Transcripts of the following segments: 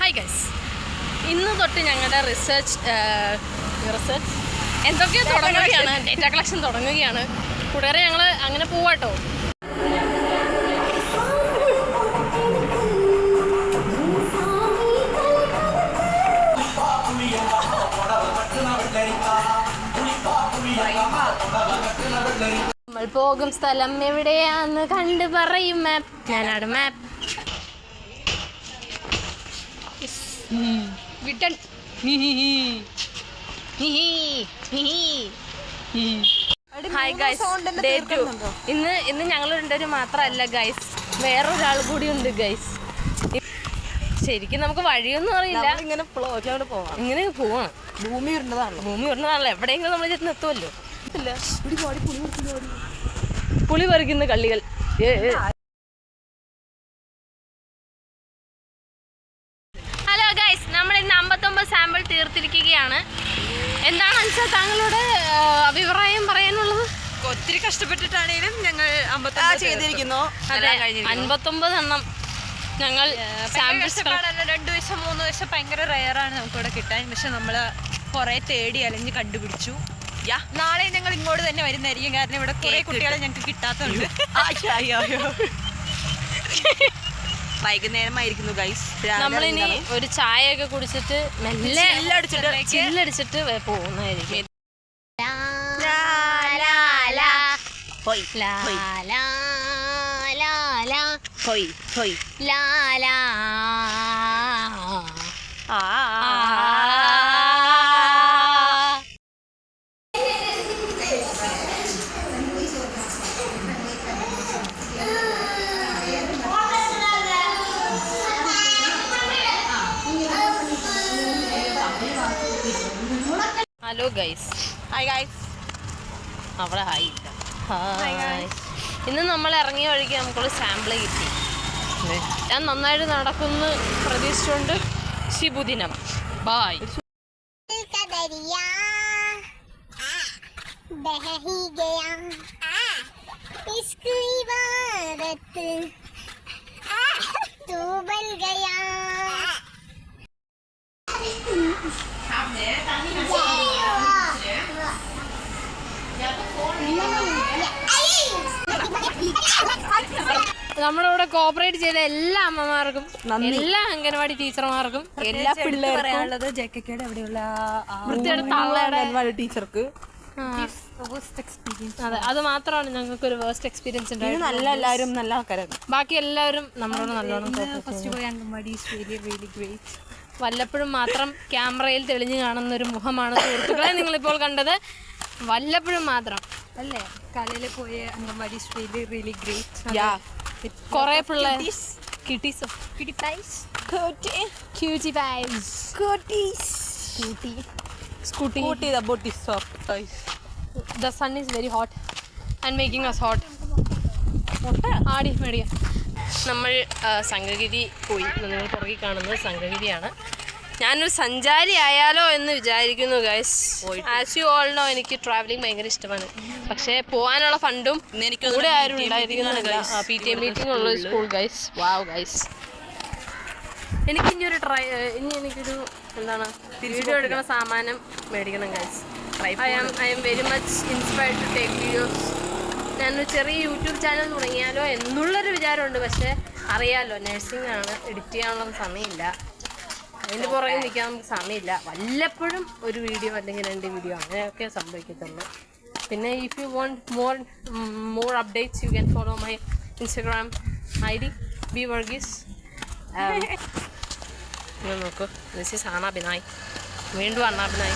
Hi guys, ഇന്ന് തൊട്ട് ഞങ്ങളുടെ റിസർച്ച് എന്തൊക്കെയോ തുടങ്ങുകയാണ്, ഡേറ്റ കളക്ഷൻ തുടങ്ങുകയാണ്. കൂട്ടുകാരെ ഞങ്ങൾ അങ്ങനെ പോവാട്ടോ. നമ്മൾ പോകും സ്ഥലം എവിടെയാന്ന് കണ്ടു പറയും മാപ്പ്. ഞാനാണ് മാപ്പ്. ഹായ് ഗൈസ്, ഇന്ന് ഞങ്ങൾ രണ്ടുപേരും മാത്രമല്ല ഗൈസ്, വേറൊരാൾ കൂടി ഉണ്ട് ഗൈസ്. ശരിക്കും നമുക്ക് വഴിയൊന്നും അറിയില്ല, ഇങ്ങനെ പോവാം, ഇങ്ങനെ പോവാണ്. ഭൂമി ഉരുണ്ടതാണല്ലോ, എവിടെയെങ്കിലും നമ്മൾ ചെന്ന് എത്തുമല്ലോ. പുളി പറിക്കുന്ന കള്ളികൾ. ഹലോ ഗൈസ്, നമ്മൾ ഇന്ന് 59 സാമ്പിൾ തീർത്തിരിക്കുകയാണ്. എന്താണ് വെച്ചാൽ താങ്കളുടെ അഭിപ്രായം പറയാനുള്ളത്? ഒത്തിരി കഷ്ടപ്പെട്ടിട്ടാണേലും ഞങ്ങൾ 59 ചെയ്തിരിക്കുന്നു. 59 എണ്ണം ഞങ്ങൾ സാമ്പിൾസ് 2 വശം 3 വശം ഭയങ്കര റെയറാണ് നമുക്കിവിടെ കിട്ടാൻ. പക്ഷെ നമ്മൾ കുറേ തേടി അലഞ്ഞ് കണ്ടുപിടിച്ചു. നാളെ ഞങ്ങൾ ഇങ്ങോട്ട് തന്നെ വരുന്നതായിരിക്കും, കാരണം ഇവിടെ കുറേ കുട്ടികളെ ഞങ്ങൾക്ക് കിട്ടാത്തുണ്ട്. വൈകുന്നേരമായിരിക്കുന്നു ഗൈസ്. നമ്മളിനി ഒരു ചായയൊക്കെ കുടിച്ചിട്ട് മെല്ലെ ചില്ലടിച്ചിട്ട് പോകുന്നതായിരിക്കും. Hello guys. Hi guys. അവിടെ ഹായ് ഇല്ല. ഹായ്. ഇന്ന് നമ്മൾ ഇറങ്ങിയ വഴിക്ക് നമുക്കുള്ള സാമ്പിള് കിട്ടി. ഞാൻ നന്നായിട്ട് നടക്കുന്നു പ്രതീക്ഷിച്ചുകൊണ്ട് ശുഭദിനം. ബായ്. നമ്മളിവിടെ കോപ്പറേറ്റ് ചെയ്ത എല്ലാ അമ്മമാർക്കും, എല്ലാ അംഗനവാടി ടീച്ചർമാർക്കും, എല്ലാ പിള്ളേർക്കും, അവിടെയുള്ള വൃത്തിയെടുത്ത ടീച്ചർക്ക് അതെ, അത് മാത്രമാണ് ഞങ്ങൾക്ക് ഒരു വേസ്റ്റ് എക്സ്പീരിയൻസ് ഉണ്ടായത്. എല്ലാവരും നല്ല ആൾക്കാരാണ്. ബാക്കി എല്ലാവരും നമ്മളോട് നല്ലോണം. വല്ലപ്പോഴും മാത്രം ക്യാമറയിൽ തെളിഞ്ഞു കാണുന്ന ഒരു മുഖമാണ് സുഹൃത്തുക്കളെ നിങ്ങളിപ്പോൾ കണ്ടത്. വല്ലപ്പോഴും മാത്രം അല്ലേ? കാലയിൽ പോയ അംഗൻവാടി റിയലി ഗ്രേറ്റ്. കുറേ പിള്ളേർ The sun is very hot and making us hot. ആടി മേടിയ നമ്മൾ സംഘഗിരി പോയി. നിങ്ങൾ പുറകിൽ കാണുന്നത് സംഘഗിരിയാണ്. ഞാനൊരു സഞ്ചാരി ആയാലോ എന്ന് വിചാരിക്കുന്നു guys. As you all know, എനിക്ക് ട്രാവലിംഗ് ഭയങ്കര ഇഷ്ടമാണ്. പക്ഷേ പോകാനുള്ള ഫണ്ടും കൂടെ ആരും ഉണ്ടായിരിക്കുന്നില്ല. PTA മീറ്റിംഗ് ഉള്ള സ്കൂൾ ഗൈസ്. വാവ് ഗൈസ്, എനിക്കൊരു എന്താണ് വീഡിയോ എടുക്കുന്ന സാമാനം മേടിക്കണം guys. I am very much inspired to take videos. ഞാനൊരു ചെറിയ യൂട്യൂബ് ചാനൽ തുടങ്ങിയാലോ എന്നുള്ളൊരു വിചാരമുണ്ട്. പക്ഷേ അറിയാമല്ലോ, നഴ്സിംഗ് ആണ്, എഡിറ്റ് ചെയ്യാനുള്ള സമയമില്ല, അതിൻ്റെ പുറകെ നിൽക്കാൻ നമുക്ക് സമയമില്ല. വല്ലപ്പോഴും ഒരു വീഡിയോ അല്ലെങ്കിൽ 2 വീഡിയോ അങ്ങനെയൊക്കെ സംഭവിക്കത്തുള്ളൂ. പിന്നെ if you want more updates you can follow my Instagram ID B Varghese. നോക്കൂ, ദിസ് ഈസ് അണ്ണാബിനായ്. വീണ്ടും അണ്ണാബിനായ്.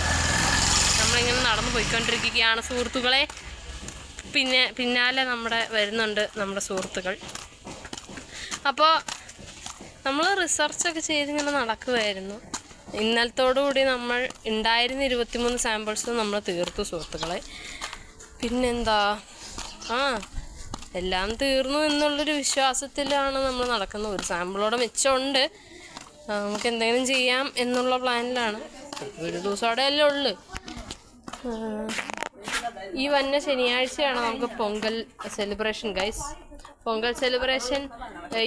നമ്മളിങ്ങനെ നടന്നു പോയിക്കൊണ്ടിരിക്കുകയാണ് സുഹൃത്തുക്കളെ. പിന്നാലെ വരുന്നുണ്ട് നമ്മുടെ സുഹൃത്തുക്കൾ. അപ്പോൾ നമ്മൾ റിസർച്ചൊക്കെ ചെയ്തിങ്ങനെ നടക്കുമായിരുന്നു. ഇന്നലത്തോടുകൂടി നമ്മൾ ഉണ്ടായിരുന്ന 23 സാമ്പിൾസ് നമ്മൾ തീർത്തു സുഹൃത്തുക്കളെ. പിന്നെന്താ, എല്ലാം തീർന്നു എന്നുള്ളൊരു വിശ്വാസത്തിലാണ് നമ്മൾ നടക്കുന്നത്. ഒരു സാമ്പിളോടെ മിച്ചമുണ്ട്, നമുക്ക് എന്തെങ്കിലും ചെയ്യാം എന്നുള്ള പ്ലാനിലാണ്. ഒരു ദിവസം അവിടെ അല്ലേ ഉള്ളു. ഈ വന്ന ശനിയാഴ്ചയാണ് നമുക്ക് Pongal celebration guys. Pongal celebration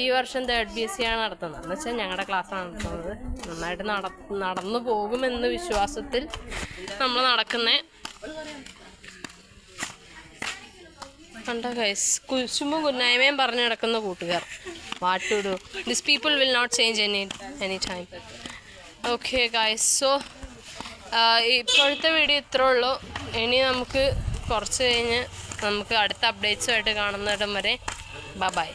ഈ വർഷം 3rd BSc ആണ് നടത്തുന്നത്. എന്ന് വെച്ചാൽ ഞങ്ങളുടെ ക്ലാസ്സാണ് നടത്തുന്നത്. നന്നായിട്ട് നടന്നു പോകുമെന്ന് വിശ്വാസത്തിൽ നമ്മൾ നടക്കുന്നേ. കണ്ട ഗൈസ്, കുശുമ്പും കുന്നായ്മയും പറഞ്ഞു നടക്കുന്ന കൂട്ടുകാർ. What to do, this people will not change any time. Okay guys, so ഇപ്പോഴത്തെ വീഡിയോ ഇത്രേ ഉള്ളൂ. ഇനി നമുക്ക് കുറച്ച് കഴിഞ്ഞ് നമുക്ക് അടുത്ത അപ്ഡേറ്റ്സുമായിട്ട് കാണുന്നിടം വരെ ബൈ.